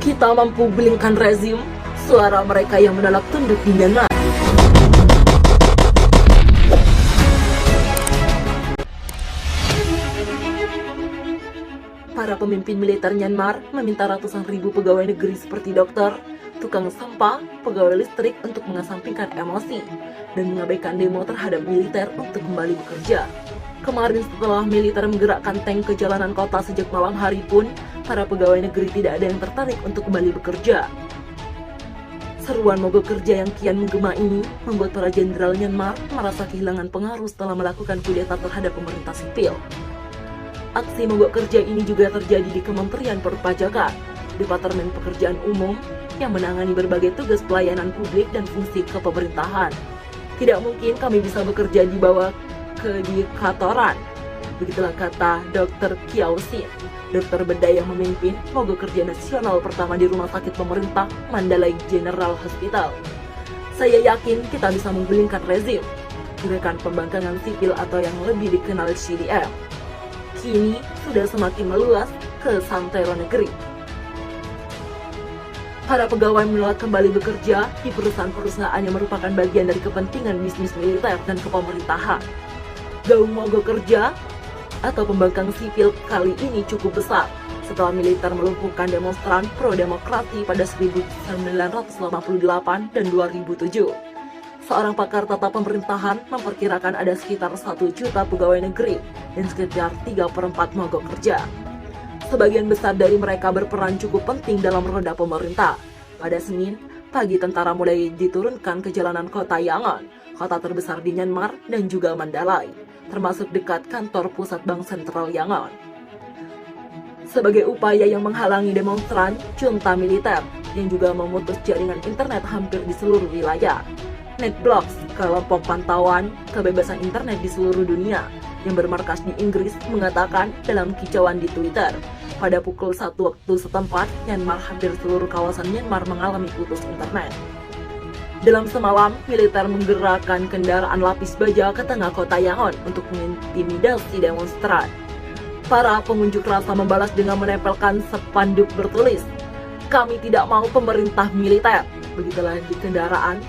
Kita mampu gulingkan rezim suara mereka yang menolak tunduk di Myanmar. Para pemimpin militer Myanmar meminta ratusan ribu pegawai negeri seperti dokter, tukang sampah, pegawai listrik untuk mengesampingkan emosi dan mengabaikan demo terhadap militer untuk kembali bekerja. Kemarin setelah militer menggerakkan tank ke jalanan kota sejak malam hari pun, para pegawai negeri tidak ada yang tertarik untuk kembali bekerja. Seruan mogok kerja yang kian menggema ini membuat para jenderal Myanmar merasa kehilangan pengaruh setelah melakukan kudeta terhadap pemerintah sipil. Aksi mogok kerja ini juga terjadi di Kementerian Perpajakan, Departemen Pekerjaan Umum, yang menangani berbagai tugas pelayanan publik dan fungsi kepemerintahan. Tidak mungkin kami bisa bekerja di bawah kediktatoran. Begitulah kata Dr. Kiau Sin, dokter bedah yang memimpin mogok kerja nasional pertama di Rumah Sakit Pemerintah Mandalay General Hospital. Saya yakin kita bisa menggulingkan rezim, gerakan pembangkangan sipil atau yang lebih dikenal CDM. Kini sudah semakin meluas ke santero negeri. Para pegawai menolak kembali bekerja di perusahaan-perusahaan yang merupakan bagian dari kepentingan bisnis militer dan kepemerintahan. Gaung mogok kerja atau pembangkang sipil kali ini cukup besar setelah militer melumpuhkan demonstran pro-demokrasi pada 1988 dan 2007. Seorang pakar tata pemerintahan memperkirakan ada sekitar 1 juta pegawai negeri dan sekitar 3/4 mogok kerja. Sebagian besar dari mereka berperan cukup penting dalam roda pemerintah. Pada Senin pagi, tentara mulai diturunkan ke jalanan kota Yangon, kota terbesar di Myanmar, dan juga Mandalay, termasuk dekat kantor pusat Bank Sentral Yangon. Sebagai upaya yang menghalangi demonstran, junta militer yang juga memutus jaringan internet hampir di seluruh wilayah. NetBlocks, kelompok pantauan kebebasan internet di seluruh dunia yang bermarkas di Inggris, mengatakan dalam kicauan di Twitter, pada pukul 1 waktu setempat, Myanmar hampir seluruh kawasan Myanmar mengalami putus internet. Dalam semalam, militer menggerakkan kendaraan lapis baja ke tengah kota Yangon untuk mengintimidasi demonstran. Para pengunjuk rasa membalas dengan menempelkan spanduk bertulis, "Kami tidak mau pemerintah militer." Begitulah di kendaraan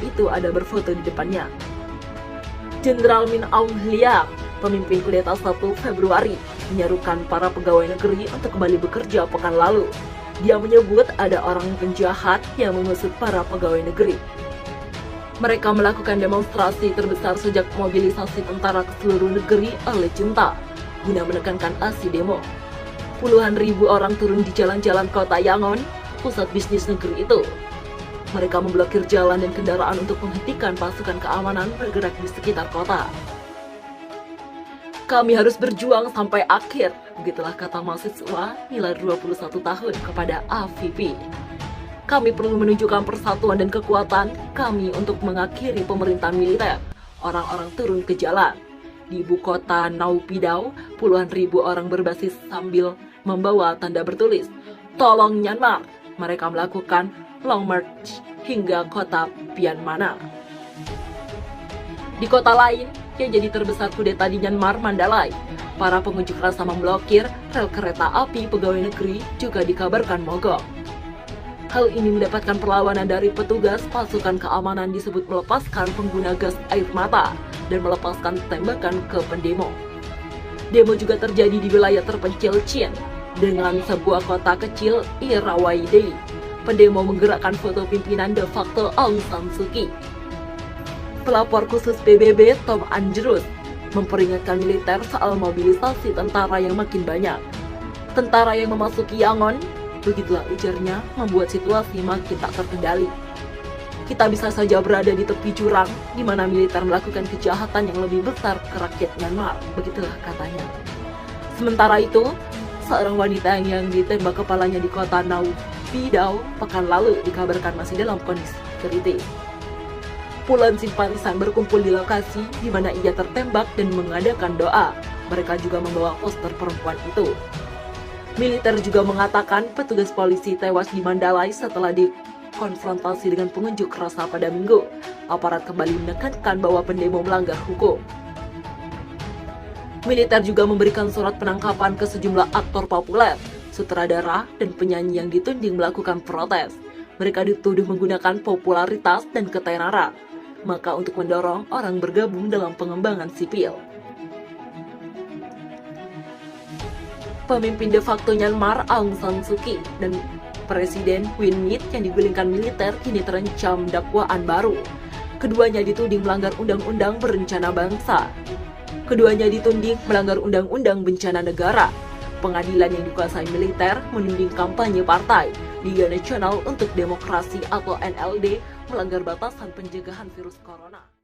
itu ada berfoto di depannya. Jenderal Min Aung Hlaing, pemimpin kudeta 1 Februari, menyerukan para pegawai negeri untuk kembali bekerja pekan lalu. Dia menyebut ada orang penjahat yang mengusut para pegawai negeri. Mereka melakukan demonstrasi terbesar sejak mobilisasi tentara ke seluruh negeri oleh junta, guna menekankan aksi demo. Puluhan ribu orang turun di jalan-jalan kota Yangon, pusat bisnis negeri itu. Mereka memblokir jalan dan kendaraan untuk menghentikan pasukan keamanan bergerak di sekitar kota. "Kami harus berjuang sampai akhir," begitulah kata mahasiswa nilai 21 tahun kepada AVP. "Kami perlu menunjukkan persatuan dan kekuatan kami untuk mengakhiri pemerintahan militer." Orang-orang turun ke jalan. Di ibu kota Naypyidaw, puluhan ribu orang berbasis sambil membawa tanda bertulis, "Tolong Myanmar." Mereka melakukan long march hingga kota Pian Mana. Di kota lain yang jadi terbesar kudeta di Myanmar, Mandalay, para pengunjuk rasa memblokir rel kereta api pegawai negeri juga dikabarkan mogok. Hal ini mendapatkan perlawanan dari petugas. Pasukan keamanan disebut melepaskan pengguna gas air mata dan melepaskan tembakan ke pendemo. Demo juga terjadi di wilayah terpencil Chin dengan sebuah kota kecil Irrawaddy. Pendemo menggerakkan foto pimpinan de facto Aung San Suu Kyi. Pelapor khusus PBB Tom Andrews memperingatkan militer soal mobilisasi tentara yang makin banyak. "Tentara yang memasuki Yangon," begitulah ujarnya, "membuat situasi makin tak terkendali. Kita bisa saja berada di tepi jurang di mana militer melakukan kejahatan yang lebih besar ke rakyat Myanmar," begitulah katanya. Sementara itu, seorang wanita yang ditembak kepalanya di kota Naypyidaw pekan lalu dikabarkan masih dalam kondisi kritis. Puluhan simpatisan berkumpul di lokasi di mana ia tertembak dan mengadakan doa. Mereka juga membawa poster perempuan itu. Militer juga mengatakan petugas polisi tewas di Mandalay setelah dikonfrontasi dengan pengunjuk rasa pada Minggu. Aparat kembali menekankan bahwa pendemo melanggar hukum. Militer juga memberikan surat penangkapan ke sejumlah aktor populer sutradara, dan penyanyi yang dituding melakukan protes. Mereka dituduh menggunakan popularitas dan ketenaran, maka untuk mendorong orang bergabung dalam pengembangan sipil. Pemimpin de facto Myanmar Aung San Suu Kyi dan Presiden Win Myint yang digulingkan militer kini terancam dakwaan baru. Keduanya dituding melanggar Undang-Undang Berencana Bangsa. Keduanya dituding melanggar Undang-Undang Bencana Negara. Pengadilan yang dikuasai militer menuding kampanye partai Liga Nasional untuk Demokrasi atau NLD melanggar batasan pencegahan virus corona.